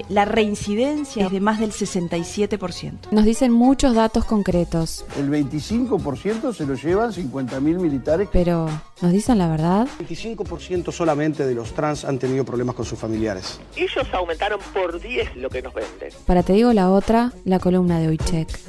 la reincidencia es de más del 67%. Nos dicen muchos datos concretos. El 25% se lo llevan 50.000 militares. Pero, ¿nos dicen la verdad? 25% solamente de los trans han tenido problemas con sus familiares. Ellos aumentaron por 10 lo que nos venden. Para te digo la otra, la columna de Wojciech.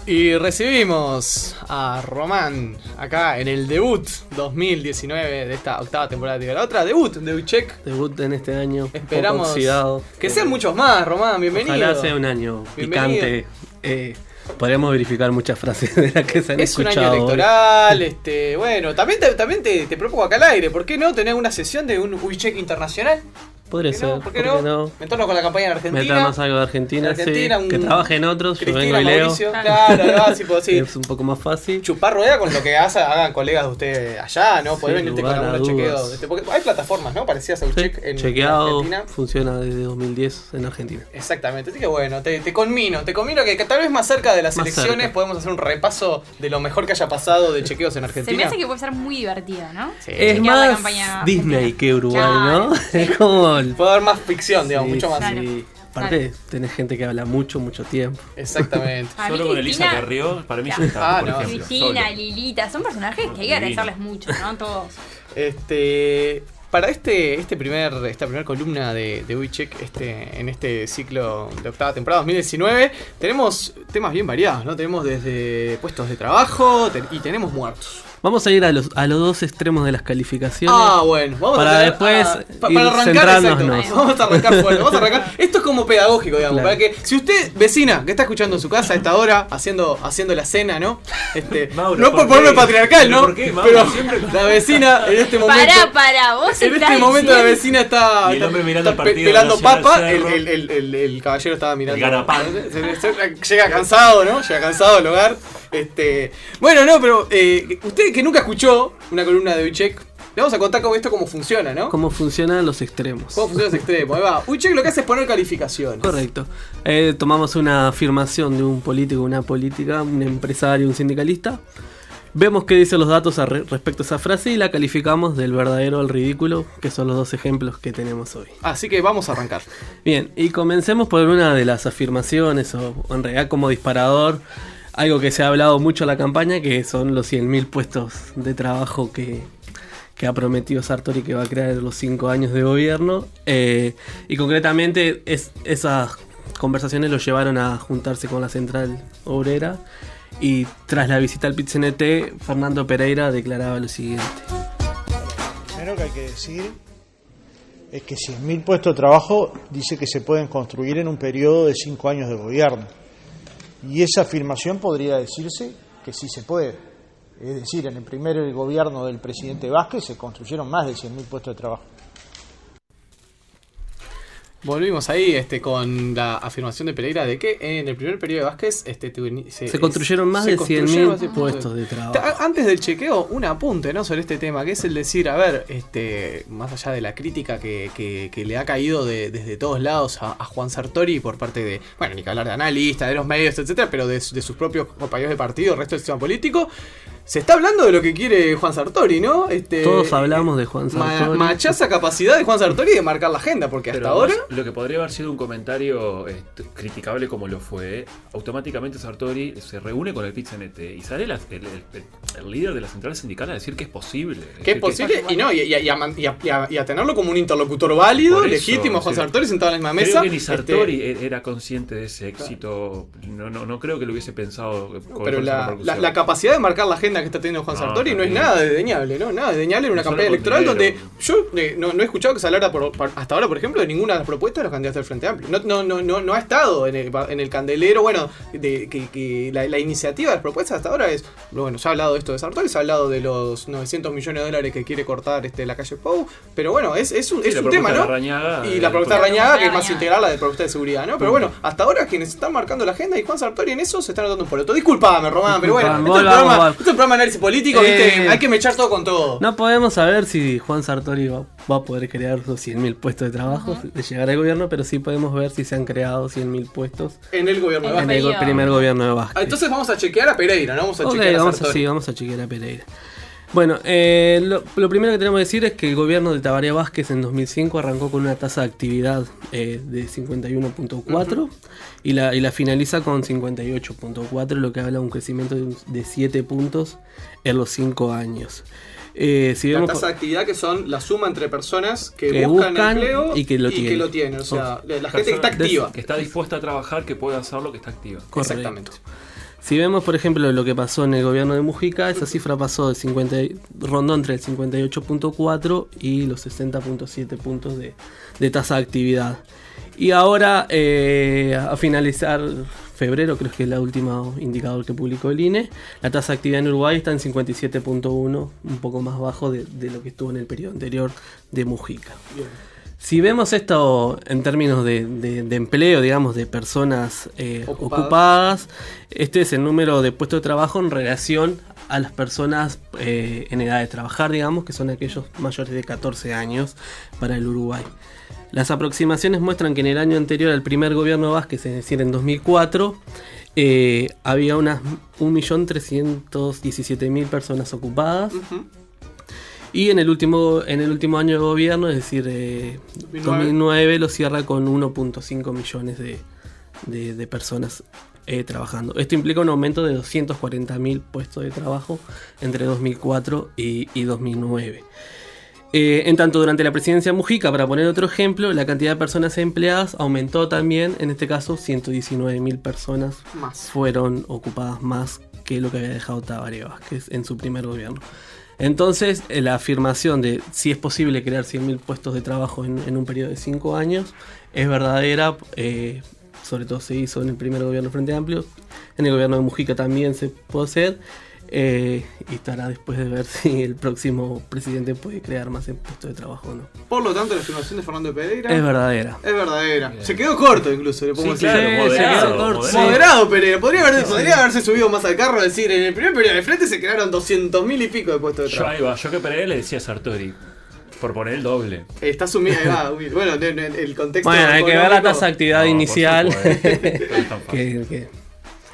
Y recibimos a Román acá en el debut 2019 de esta octava temporada de la otra. Debut de Wojciech. Debut en este año. Esperamos oxidado. Que sean muchos más, Román. Bienvenido. Ojalá sea un año Bienvenido. picante. Podríamos verificar muchas frases de las que se han escuchado. Es un año electoral. Bueno, también te propongo acá al aire. ¿Por qué no tener una sesión de un Wojciech internacional? Podría ser. ¿Por qué no? Meternos con la campaña en Argentina. Meternos algo de Argentina, sí. Que trabajen otros. Cristina, yo vengo y leo. Mauricio, claro, sí. Es un poco más fácil. Chupar rueda con lo que hagan colegas de ustedes allá, ¿no? Poder venirte con algunos chequeos. Porque hay plataformas, ¿no? Parecidas a Wojciech en Chequeado, Argentina. Funciona desde 2010 en Argentina. Exactamente. Así que bueno, te conmino que tal vez más cerca de las elecciones podemos hacer un repaso de lo mejor que haya pasado de chequeos en Argentina. Se me hace que puede ser muy divertido, ¿no? Sí. Es más Disney que Uruguay, ¿no? Es como... Puede haber más ficción, digamos, mucho más. Claro. Sí. Aparte, tenés gente que habla mucho tiempo. Exactamente. Solo con Elisa Carrió, para mí ya está, por ejemplo. Cristina, Lilita, son personajes que hay que agradecerles mucho, ¿no? Todos. Para esta primera columna de Wojciech, en este ciclo de octava temporada 2019, tenemos temas bien variados, ¿no? Tenemos desde puestos de trabajo y tenemos muertos. Vamos a ir a los dos extremos de las calificaciones. Bueno, vamos para a después para arrancar, centrándonos. Vamos a arrancar fuerte, Esto es como pedagógico, digamos, claro. Para que si usted, vecina, que está escuchando en su casa a esta hora, haciendo la cena, ¿no? Mauro, no por ponerme patriarcal, ¿no? ¿Por qué, Mauro? Pero Siempre... la vecina en este momento. Vos en este momento la vecina está pelando papa, el caballero estaba mirando. El garapán. Llega cansado, ¿no? Llega cansado al hogar. Bueno, no, pero usted que nunca escuchó una columna de Wojciech, le vamos a contar cómo funciona, ¿no? Cómo funcionan los extremos. ¿Cómo funcionan los extremos? Ahí va. Wojciech lo que hace es poner calificaciones. Correcto. Tomamos una afirmación de un político, una política, un empresario, un sindicalista. Vemos qué dicen los datos respecto a esa frase y la calificamos del verdadero al ridículo, que son los dos ejemplos que tenemos hoy. Así que vamos a arrancar. Bien, y comencemos por una de las afirmaciones, o en realidad como disparador. Algo que se ha hablado mucho en la campaña, que son los 100.000 puestos de trabajo que ha prometido Sartori que va a crear en los 5 años de gobierno. Y concretamente esas conversaciones lo llevaron a juntarse con la Central Obrera. Y tras la visita al PIT-CNT, Fernando Pereira declaraba lo siguiente. Lo primero que hay que decir es que 100.000 puestos de trabajo dice que se pueden construir en un periodo de 5 años de gobierno. Y esa afirmación podría decirse que sí se puede. Es decir, en el primer gobierno del presidente Vázquez se construyeron más de 100.000 puestos de trabajo. Volvimos ahí con la afirmación de Pereira de que en el primer periodo de Vázquez se construyeron más de 100.000 puestos de trabajo. Antes del chequeo, un apunte, ¿no?, sobre este tema, que es el decir, a ver, más allá de la crítica que le ha caído desde todos lados a Juan Sartori por parte de, bueno, ni que hablar de analistas, de los medios, etcétera, pero de sus propios compañeros de partido, el resto del sistema político. Se está hablando de lo que quiere Juan Sartori, ¿no? Todos hablamos de Juan Sartori. Machaza capacidad de Juan Sartori de marcar la agenda, porque hasta ahora... Lo que podría haber sido un comentario criticable como lo fue, automáticamente Sartori se reúne con el PIT-CNT y sale el líder de la central sindical a decir que es posible. Que es posible, y a tenerlo como un interlocutor válido, legítimo, Juan Sartori sentado en la misma mesa. Creo que ni Sartori era consciente de ese éxito. No creo que lo hubiese pensado. Pero la capacidad de marcar la agenda que está teniendo Juan Sartori no es nada desdeñable, ¿no? Nada desdeñable en una campaña electoral donde yo no he escuchado que se hablara hasta ahora, por ejemplo, de ninguna de las propuestas de los candidatos del Frente Amplio. No ha estado en el candelero, bueno, que la iniciativa de las propuestas hasta ahora es, bueno, se ha hablado de esto de Sartori, se ha hablado de los 900 millones de dólares que quiere cortar la calle Pou, pero bueno, es un tema, ¿no? Y la propuesta de Rañaga, que es más integral la de propuesta de seguridad, ¿no? Pero bueno, hasta ahora quienes están marcando la agenda y Juan Sartori en eso se están notando un poroto. Disculpame, Román, pero bueno, esto es un programa de análisis político, ¿viste? Hay que mechar todo con todo. No podemos saber si Juan Sartori va a poder crear esos 100.000 puestos de trabajo de llegar al gobierno, pero sí podemos ver si se han creado 100.000 puestos en el gobierno de Vázquez. En el primer gobierno de Vázquez. Entonces vamos a chequear a Pereira, ¿no? Vamos a chequear a Sartori. Vamos a chequear a Pereira. Bueno, lo primero que tenemos que decir es que el gobierno de Tabaré Vázquez en 2005 arrancó con una tasa de actividad de 51.4 y la finaliza con 58.4, lo que habla de un crecimiento de 7 puntos en los 5 años. Si la vemos tasa de actividad que son la suma entre personas que buscan empleo y que lo tienen. O sea, la gente que está activa. Que está dispuesta a trabajar, que puede hacerlo, que está activa. Correcto. Exactamente. Si vemos, por ejemplo, lo que pasó en el gobierno de Mujica, esa cifra pasó rondó entre el 58.4 y los 60.7 puntos de tasa de actividad. Y ahora, a finalizar febrero, creo que es el último indicador que publicó el INE, la tasa de actividad en Uruguay está en 57.1, un poco más bajo de lo que estuvo en el periodo anterior de Mujica. Bien. Si vemos esto en términos de empleo, digamos, de personas ocupadas, este es el número de puestos de trabajo en relación a las personas en edad de trabajar, digamos, que son aquellos mayores de 14 años para el Uruguay. Las aproximaciones muestran que en el año anterior al primer gobierno Vázquez, es decir, en 2004, había unas 1.317.000 personas ocupadas. Y en el último año de gobierno, es decir, 2009 lo cierra con 1.5 millones de personas trabajando. Esto implica un aumento de 240.000 puestos de trabajo entre 2004 y 2009. En tanto, durante la presidencia de Mujica, para poner otro ejemplo, la cantidad de personas empleadas aumentó también. En este caso, 119.000 personas fueron ocupadas más que lo que había dejado Tabaré Vázquez en su primer gobierno. Entonces, la afirmación de si es posible crear 100.000 puestos de trabajo en un periodo de 5 años es verdadera, sobre todo se hizo en el primer gobierno Frente Amplio, en el gobierno de Mujica también se puede hacer, y estará después de ver si el próximo presidente puede crear más puestos de trabajo o no. Por lo tanto, la afirmación de Fernando Pereira es verdadera. Es verdadera. Se quedó corto incluso, le pongo se quedó corto. Moderado Pereira. Podría haberse subido más al carro, decir, en el primer periodo de frente se crearon 200.000 y pico de puestos de trabajo. Yo que Pereira le decía a Sartori, por poner el doble. Está asumido, bueno, el contexto. Bueno, hay que ver la tasa de actividad inicial.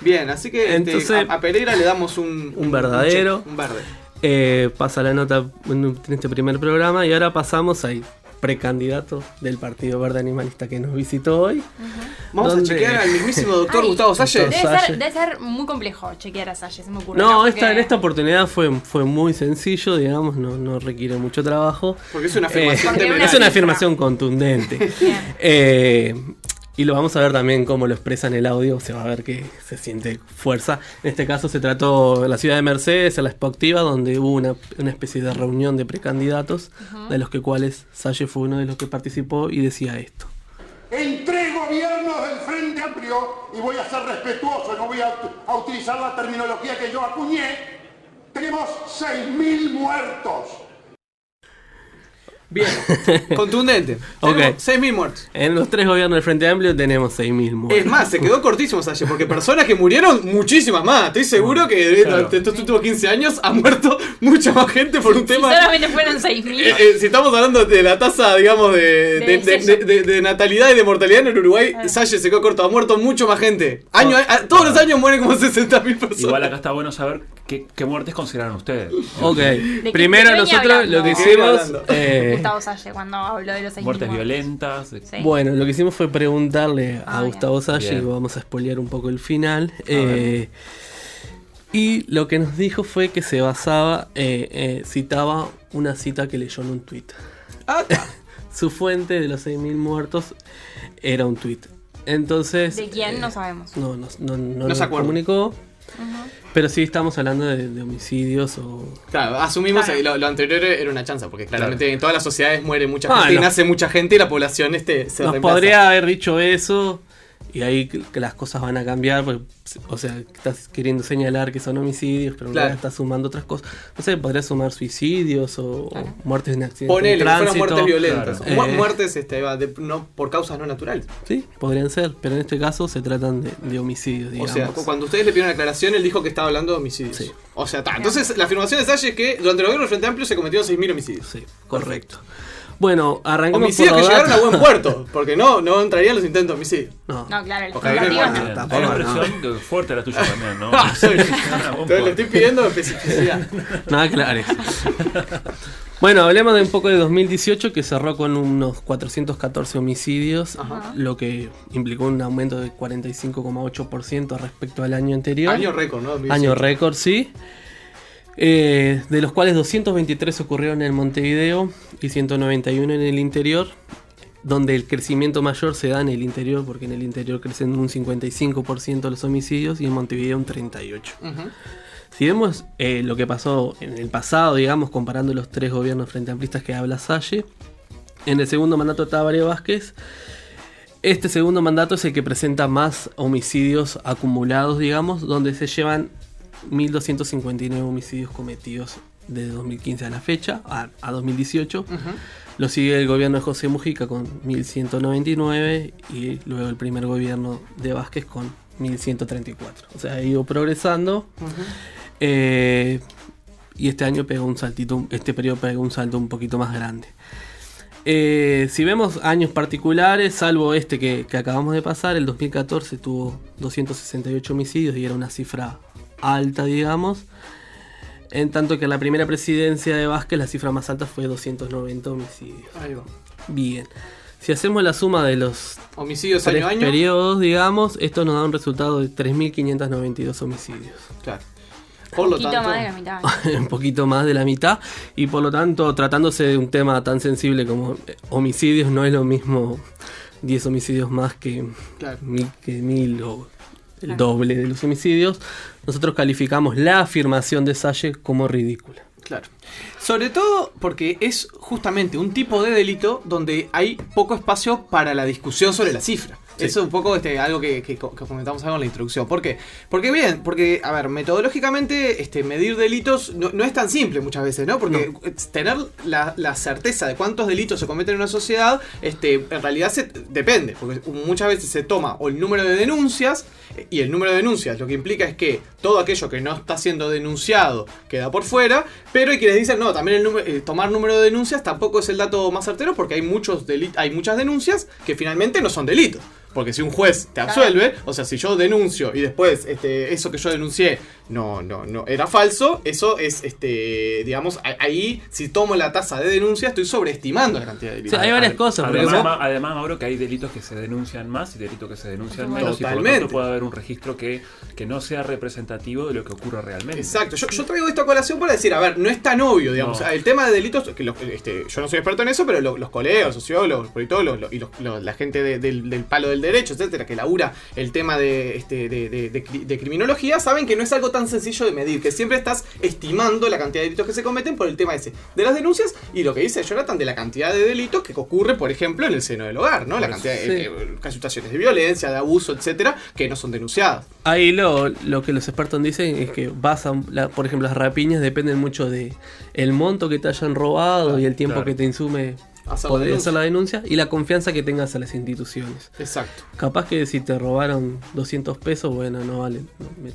Bien, así que entonces, a Pereira le damos un verdadero. Un verde. Pasa la nota en este primer programa y ahora pasamos al precandidato del Partido Verde Animalista que nos visitó hoy. Vamos a chequear al mismísimo doctor Gustavo Salle. Debe ser muy complejo chequear a Salle, se me ocurre. No, en esta oportunidad fue muy sencillo, digamos, no requiere mucho trabajo. Porque es una afirmación es una afirmación contundente. Y lo vamos a ver también cómo lo expresa en el audio, se va a ver que se siente fuerza. En este caso se trató en la ciudad de Mercedes, en la Expo Activa, donde hubo una especie de reunión de precandidatos, de los cuales Salle fue uno de los que participó y decía esto. En 3 gobiernos del Frente Amplio, y voy a ser respetuoso, no voy a utilizar la terminología que yo acuñé, tenemos 6.000 muertos. Bien, contundente. Okay. 6.000 muertos. En los 3 gobiernos del Frente Amplio tenemos 6.000 muertos. Es más, se quedó cortísimo Salle, porque personas que murieron, muchísimas más. Estoy seguro que durante estos últimos 15 años ha muerto mucha más gente por un tema. Solamente fueron 6.000. Si estamos hablando de la tasa, digamos, de natalidad y de mortalidad en el Uruguay, Salle se quedó corto, ha muerto mucho más gente. Todos los años mueren como 60.000 personas. Igual acá está bueno saber qué muertes consideraron ustedes. Ok, primero nosotros lo que hicimos... Gustavo Salle cuando habló de los 6.000 muertes violentas. Sí. Bueno, lo que hicimos fue preguntarle a Gustavo Salle, y vamos a spoilear un poco el final. Y lo que nos dijo fue que se basaba, citaba una cita que leyó en un tuit. Su fuente de los 6.000 muertos era un tuit. Entonces, ¿de quién? No sabemos. No nos comunicó. Pero sí estamos hablando de homicidios o... Claro, asumimos que lo anterior era una chanza, porque claramente en todas las sociedades muere mucha gente y nace mucha gente y la población se reemplaza. Podría haber dicho eso y ahí que las cosas van a cambiar, porque, o sea, estás queriendo señalar que son homicidios, pero en realidad estás sumando otras cosas. No sé, podría sumar suicidios o muertes en accidentes. Ponele, que fueran muertes violentas. Muertes no, por causas no naturales. Sí, podrían ser, pero en este caso se tratan de homicidios, digamos. O sea, cuando ustedes le pidieron la aclaración, él dijo que estaba hablando de homicidios. Sí. O sea, entonces la afirmación de Salle es que durante el gobierno del Frente Amplio se cometieron 6.000 homicidios. Sí, correcto. Bueno, arrancamos Homicidios por que los llegaron a datos. buen puerto, porque no entrarían los intentos de homicidio. No, claro, el Porque ahí no hay tentativa muerte. no. Hay una presión fuerte la tuya también, ¿no? Entonces le estoy pidiendo especificidad. Nada claro. Bueno, hablemos de un poco de 2018, que cerró con unos 414 homicidios, lo que implicó un aumento de 45,8% respecto al año anterior. Año récord, ¿no? 2018. Año récord, sí. De los cuales 223 ocurrieron en Montevideo y 191 en el interior, donde el crecimiento mayor se da en el interior, porque en el interior crecen un 55% los homicidios y en Montevideo un 38%. Si vemos lo que pasó en el pasado, digamos, comparando los tres gobiernos frente amplistas que habla Salle, en el segundo mandato de Tabaré Vázquez, este segundo mandato es el que presenta más homicidios acumulados, digamos, donde se llevan 1.259 homicidios cometidos desde 2015 a la fecha, a 2018. Lo sigue el gobierno de José Mujica con 1.199 y luego el primer gobierno de Vázquez con 1.134. O sea, ha ido progresando. Y este año pegó un saltito, este periodo pegó un salto un poquito más grande. Si vemos años particulares, salvo este que acabamos de pasar, el 2014 tuvo 268 homicidios y era una cifra alta, digamos. En tanto que en la primera presidencia de Vázquez la cifra más alta fue 290 homicidios. Ahí va. Bien. Si hacemos la suma de los homicidios tres año a año, periodos, digamos, esto nos da un resultado de 3.592 homicidios. Claro. Por lo Un poquito tanto, más de la mitad. Un poquito más de la mitad. Y por lo tanto, tratándose de un tema tan sensible como homicidios, no es lo mismo 10 homicidios más que Claro. 1.000 o el doble de los homicidios. Nosotros calificamos la afirmación de Salle como ridícula. Claro. Sobre todo porque es justamente un tipo de delito donde hay poco espacio para la discusión sobre la cifra. Sí. Eso es un poco algo que comentamos algo en la introducción. ¿Por qué? Porque, a ver, metodológicamente medir delitos no es tan simple muchas veces, ¿no? Porque tener la certeza de cuántos delitos se cometen en una sociedad, en realidad depende. Porque muchas veces se toma o el número de denuncias, y el número de denuncias lo que implica es que todo aquello que no está siendo denunciado queda por fuera, pero hay quienes dicen, no, también tomar número de denuncias tampoco es el dato más certero porque hay muchas denuncias que finalmente no son delitos. Porque si un juez te absuelve, o sea, si yo denuncio y después eso que yo denuncié no era falso, eso es, digamos, ahí si tomo la tasa de denuncia estoy sobreestimando la cantidad de delitos. Sí, hay varias cosas. Además, Mauro, que hay delitos que se denuncian más y delitos que se denuncian menos. Totalmente. Y por lo tanto puede haber un registro que no sea representativo de lo que ocurre realmente. Exacto. Yo traigo esto a colación para decir, a ver, no es tan obvio, digamos. No. El tema de delitos, que yo no soy experto en eso, pero los colegas, los sociólogos, los politólogos y la gente del palo del derecho, etcétera, que labura el tema de criminología, saben que no es algo tan sencillo de medir, que siempre estás estimando la cantidad de delitos que se cometen por el tema ese de las denuncias y lo que dice Jonathan de la cantidad de delitos que ocurre, por ejemplo, en el seno del hogar, ¿no? La cantidad de situaciones de violencia, de abuso, etcétera, que no son denunciadas. Ahí lo que los expertos dicen es que por ejemplo, las rapiñas dependen mucho de el monto que te hayan robado y el tiempo que te insume poder hacer la denuncia y la confianza que tengas a las instituciones. Exacto. Capaz que si te robaron 200 pesos, bueno, no vale,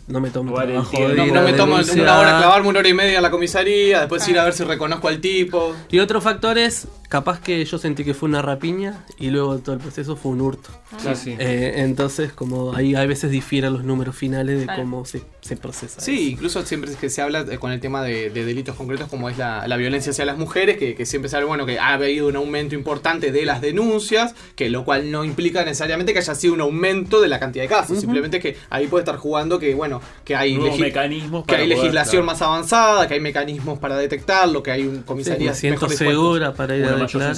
no me tomo vale trabajo el de tiempo. ir a No me tomo denunciar. una hora, clavarme una hora y media en la comisaría, después ir a ver si reconozco al tipo. Y otro factor es, capaz que yo sentí que fue una rapiña y luego todo el proceso fue un hurto. Sí. Entonces, como ahí a veces difieren los números finales de cómo se procesa. Sí, eso. incluso siempre es que se habla con el tema de delitos concretos como es la violencia hacia las mujeres, que siempre se habla, bueno, que ha habido un aumento importante de las denuncias, que lo cual no implica necesariamente que haya sido un aumento de la cantidad de casos, simplemente que ahí puede estar jugando que, bueno, que hay mecanismos que hay legislación más avanzada, que hay mecanismos para detectarlo, que hay un comisaría mejor segura para ir a declarar.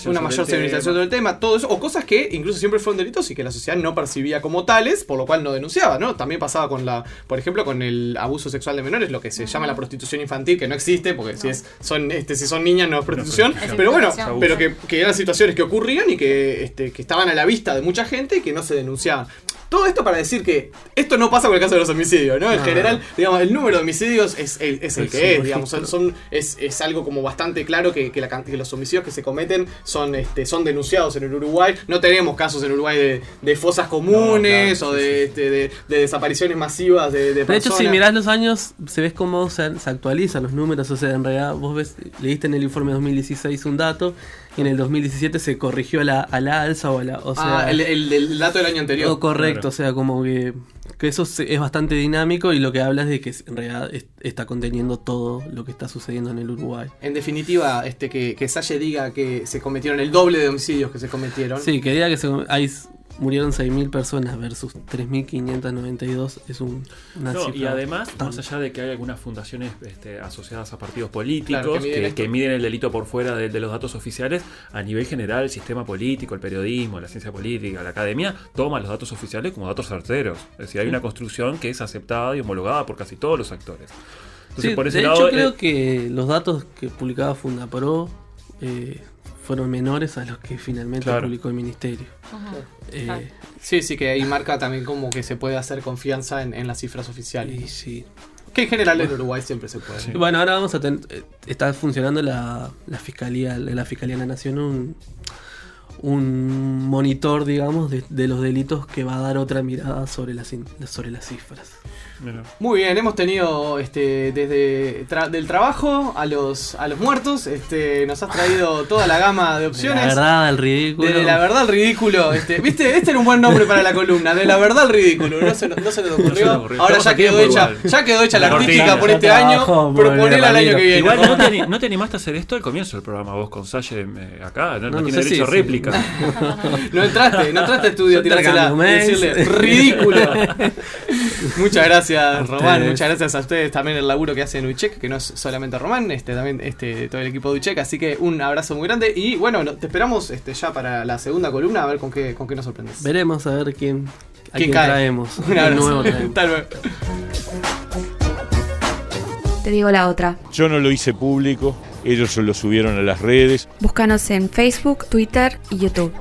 Una mayor sensibilización del tema, todo eso, o cosas que incluso siempre fueron delitos y que la sociedad no percibía como tales, por lo cual no denunciaba, ¿no? También pasaba con por ejemplo, con el abuso sexual de menores, lo que se llama la prostitución infantil, que no existe, porque si son niñas no es prostitución, pero bueno, pero que eran situaciones que ocurrían y que estaban a la vista de mucha gente y que no se denunciaban. Todo esto para decir que esto no pasa con el caso de los homicidios, ¿no? En general, digamos, el número de homicidios es el que es, digamos, es algo como bastante claro que los homicidios que se cometen son denunciados en el Uruguay. No tenemos casos en Uruguay de fosas comunes o de desapariciones masivas de personas. De hecho, si mirás los años, se ves cómo se actualizan los números, o sea, en realidad vos leíste en el informe 2016 un dato, y en el 2017 se corrigió a la alza o sea... el dato del año anterior. Correcto, claro. O sea, como que eso es bastante dinámico y lo que habla es de que en realidad está conteniendo todo lo que está sucediendo en el Uruguay. En definitiva, que Salle diga que se cometieron el doble de homicidios que se cometieron. Sí, que diga que murieron 6.000 personas versus 3.592 es una cifra. Y además, más allá de que hay algunas fundaciones asociadas a partidos políticos que miden el delito por fuera de los datos oficiales, a nivel general el sistema político, el periodismo, la ciencia política, la academia, toma los datos oficiales como datos certeros. Es decir, hay una construcción que es aceptada y homologada por casi todos los actores. Entonces, Sí, por ese de lado, hecho creo que los datos que publicaba Fundapro fueron menores a los que finalmente publicó el ministerio. Sí, que ahí marca también como que se puede hacer confianza en las cifras oficiales. Sí. Que en general en Uruguay siempre se puede. Sí. Bueno, ahora vamos a tener, está funcionando la Fiscalía de la Nación, un monitor, digamos, de los delitos que va a dar otra mirada sobre las cifras. Muy bien, hemos tenido desde del trabajo a los muertos, nos has traído toda la gama de opciones. De la verdad al ridículo. De la verdad al ridículo. ¿Viste? Este era un buen nombre para la columna, de la verdad al ridículo. No se nos ocurrió. Ahora ya quedó hecha la artística por este año. Proponela el año que viene. Igual no te animaste a hacer esto al comienzo del programa, vos con Salle acá, no tiene derecho a réplica. No entraste a estudio a tirársela y decirle ridículo. Muchas gracias, Román. Muchas gracias a ustedes también el laburo que hacen en Uichec, que no es solamente Román, también todo el equipo de Uichec. Así que un abrazo muy grande. Y bueno, te esperamos ya para la segunda columna, a ver con qué nos sorprendes. Veremos a ver quién traemos. Un abrazo. Hasta luego. Te digo la otra. Yo no lo hice público, ellos lo subieron a las redes. Búscanos en Facebook, Twitter y YouTube.